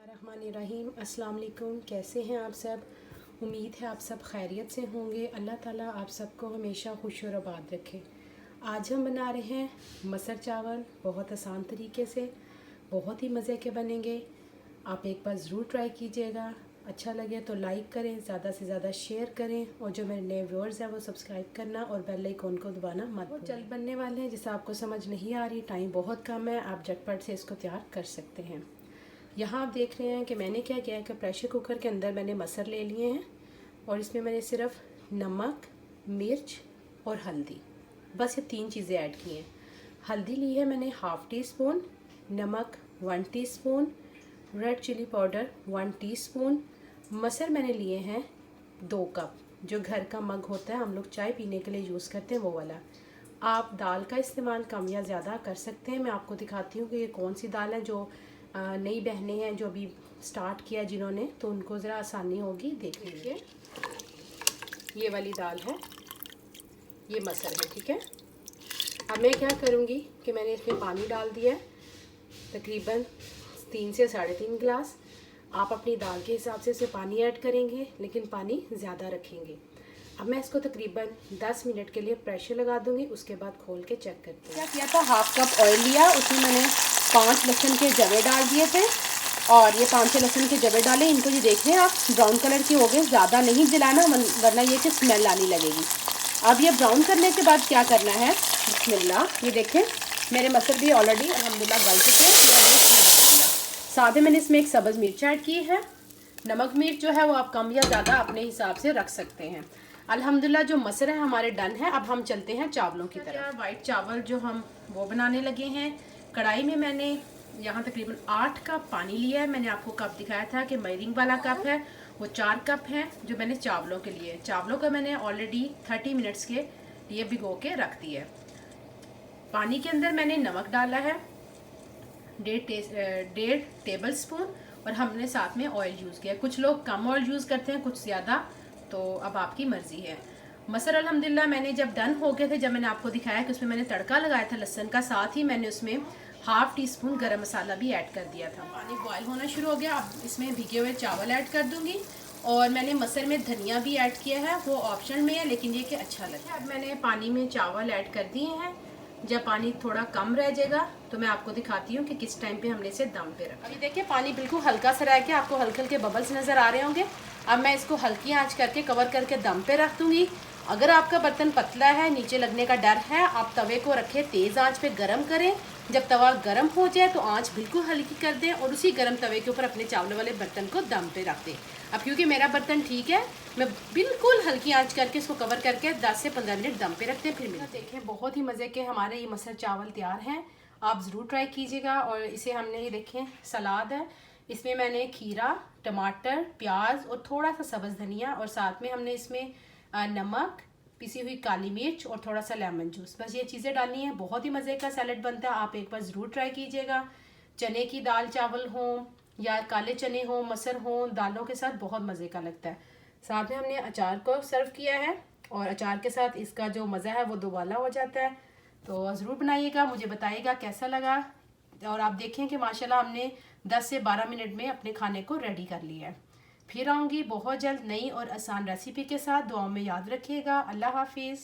बिस्मिल्लाहिर्रहमानिर्रहीम। अस्सलाम वालेकुम। कैसे हैं आप सब? उम्मीद है आप सब खैरियत से होंगे। अल्लाह ताला आप सबको हमेशा खुश और आबाद रखे। आज हम बना रहे हैं मसर चावल, बहुत आसान तरीके से, बहुत ही मज़े के बनेंगे। आप एक बार ज़रूर ट्राई कीजिएगा। अच्छा लगे तो लाइक करें, ज़्यादा से ज़्यादा शेयर करें और जो मेरे नए व्यूअर्स हैं वो सब्सक्राइब करना और बेल आइकन को दबाना मत भूलें। जल्द बनने वाले हैं, जिसे आपको समझ नहीं आ रही, टाइम बहुत कम है, आप झटपट से इसको तैयार कर सकते हैं। यहाँ आप देख रहे हैं कि मैंने क्या किया है कि प्रेशर कुकर के अंदर मैंने मसर ले लिए हैं और इसमें मैंने सिर्फ नमक, मिर्च और हल्दी, बस ये 3 चीज़ें ऐड की हैं। हल्दी ली है मैंने 1/2 टीस्पून, नमक 1 teaspoon, red chilli powder 1 teaspoon, मसर मैंने लिए हैं 2 कप, जो घर का मग होता है हम लोग चाय पीने के लिए यूज़ करते हैं वो वाला। आप दाल का इस्तेमाल कम या ज़्यादा कर सकते हैं। मैं आपको दिखाती हूँ कि ये कौन सी दाल है। जो नई बहनें हैं जो अभी स्टार्ट किया जिन्होंने, तो उनको ज़रा आसानी होगी। देख लीजिए, ये वाली दाल है, ये मसर है, ठीक है। अब मैं क्या करूँगी कि मैंने इसमें पानी डाल दिया है, तकरीबन 3 से 3.5 गिलास। आप अपनी दाल के हिसाब से इसे पानी ऐड करेंगे, लेकिन पानी ज़्यादा रखेंगे। अब मैं इसको तकरीबन 10 मिनट के लिए प्रेशर लगा दूंगी, उसके बाद खोल के चेक करते हैं। क्या किया था, 1/2 कप ऑयल लिया, उसमें मैंने 5 लहसुन के जवे डाल दिए थे और ये 5-6 लहसुन के जवे डाले। इनको ये देख रहे हैं आप, ब्राउन कलर के हो गए, ज़्यादा नहीं जलाना वरना ये कि स्मेल आने लगेगी। अब ये ब्राउन करने के बाद क्या करना है, बिस्मिल्लाह, ये देखें मेरे मसर भी ऑलरेडी अल्हम्दुलिल्लाह गल चुके हैं। साथ ही मैंने इसमें एक सब्ज़ मिर्च ऐड की है। नमक मिर्च जो है वो आप कम या ज़्यादा अपने हिसाब से रख सकते हैं। अल्हम्दुलिल्लाह जो मसर है हमारे डन है। अब हम चलते हैं चावलों की तरफ। वाइट चावल जो हम वो बनाने लगे हैं। कढ़ाई में मैंने यहाँ तकरीबन 8 कप पानी लिया है। मैंने आपको कप दिखाया था कि मेजरिंग वाला कप है, वो 4 कप है जो मैंने चावलों के लिए। चावलों का मैंने ऑलरेडी 30 मिनट्स के लिए भिगो के रख दिया है। पानी के अंदर मैंने नमक डाला है 1.5 टेबल स्पून और हमने साथ में ऑयल यूज़ किया। कुछ लोग कम ऑयल यूज़ करते हैं, कुछ ज़्यादा, तो अब आपकी मर्ज़ी है। मसर अल्हम्दुलिल्लाह मैंने जब डन हो गए थे, जब मैंने आपको दिखाया कि उसमें मैंने तड़का लगाया था लहसुन का, साथ ही मैंने उसमें 1/2 टीस्पून गरम मसाला भी ऐड कर दिया था। पानी बॉयल होना शुरू हो गया। अब इसमें भीगे हुए चावल ऐड कर दूँगी और मैंने मसर में धनिया भी ऐड किया है, वो ऑप्शन में है लेकिन ये कि अच्छा लगे। अब मैंने पानी में चावल ऐड कर दिए हैं। जब पानी थोड़ा कम रह जाएगा तो मैं आपको दिखाती हूँ कि किस टाइम पे हमने इसे दम पे रखा। अभी देखिए पानी बिल्कुल हल्का सा रह गया, आपको हल्के हल्के बबल्स नज़र आ रहे होंगे। अब मैं इसको हल्की आंच करके कवर करके दम पे रख दूँगी। अगर आपका बर्तन पतला है, नीचे लगने का डर है, आप तवे को रखें तेज़ आंच पे, गरम करें। जब तवा गरम हो जाए तो आंच बिल्कुल हल्की कर दें और उसी गरम तवे के ऊपर अपने चावल वाले बर्तन को दम पे रख दें। अब क्योंकि मेरा बर्तन ठीक है, मैं बिल्कुल हल्की आंच करके इसको कवर करके 10 से 15 मिनट दम पे रखते हैं। फिर मिलते हैं। देखें बहुत ही मज़े के हमारे ये मसर चावल तैयार हैं। आप ज़रूर ट्राई कीजिएगा। और इसे हमने ये देखें सलाद है, इसमें मैंने खीरा, टमाटर, प्याज और थोड़ा सा सब्ज़ धनिया और साथ में हमने इसमें नमक, पिसी हुई काली मिर्च और थोड़ा सा लेमन जूस, बस ये चीज़ें डालनी है। बहुत ही मज़े का सैलेड बनता है, आप एक बार ज़रूर ट्राई कीजिएगा। चने की दाल चावल हों या काले चने हों, मसर हों, दालों के साथ बहुत मज़े का लगता है। साथ में हमने अचार को सर्व किया है और अचार के साथ इसका जो मज़ा है वो दोबाला हो जाता है। तो ज़रूर बनाइएगा, मुझे बताइएगा कैसा लगा। और आप देखें कि माशाल्लाह हमने 10 से 12 मिनट में अपने खाने को रेडी कर लिया है। फिर आऊँगी बहुत जल्द नई और आसान रेसिपी के साथ। दुआओं में याद रखिएगा। अल्लाह हाफिज़।